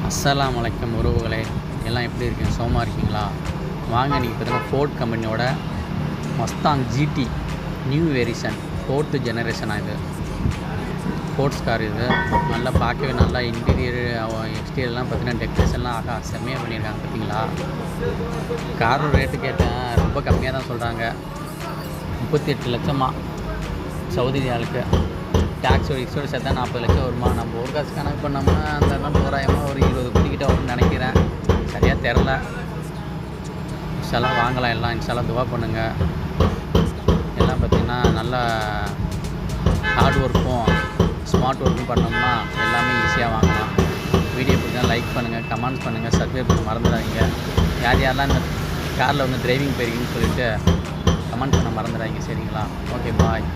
அஸ்ஸலாமு அலைக்கும் உறவுகளே, எல்லாம் எப்படி இருக்கீங்க? சுகமாக இருக்கீங்களா? வாங்க இன்றைக்கி பார்த்தீங்கன்னா ஃபோர்ட் கம்பெனியோட மஸ்தாங் ஜிடி நியூ வெரிஷன் 4th ஜெனரேஷனாக இது ஸ்போர்ட்ஸ் கார். இது நல்லா பார்க்கவே நல்லா இன்டீரியர் எக்ஸ்டீரியர்லாம் பார்த்தீங்கன்னா டெக்கரேஷன்லாம் செம்மையாக பண்ணியிருக்காங்க. பார்த்தீங்களா, காரோட ரேட்டு கேட்டேன், ரொம்ப கம்மியாக தான் சொல்கிறாங்க. 38 லட்சமா சவுதி ரியாலுக்கு. டேக்ஸோட இக்ஸோடு சேர்த்தா 40 லட்சம் வருமா? நம்ம ஒரு காசு கணக்கு பண்ணோம்னா அந்த இடம் தோராயமாக ஒரு 20 கோடிக்கிட்ட வரும்னு நினைக்கிறேன். சரியாக தெரில. இன்ஷால்லாம் வாங்கலாம். எல்லாம் இன்ஷால்லாம் துவா பண்ணுங்கள். எல்லாம் பார்த்திங்கன்னா நல்லா ஹார்ட் ஒர்க்கும் ஸ்மார்ட் ஒர்க்கும் பண்ணோம்னா எல்லாமே ஈஸியாக வாங்கலாம். வீடியோ பிடிச்சா லைக் பண்ணுங்கள், கமெண்ட்ஸ் பண்ணுங்கள், சப்ஸ்கிரைப் பண்ண மறந்துடாதீங்க. யார் யாரெல்லாம் இந்த காரில் வந்து டிரைவிங் போயிருக்கீங்கன்னு சொல்லிவிட்டு கமெண்ட் பண்ண மறந்துடாதீங்க. சரிங்களா? ஓகே, பாய்.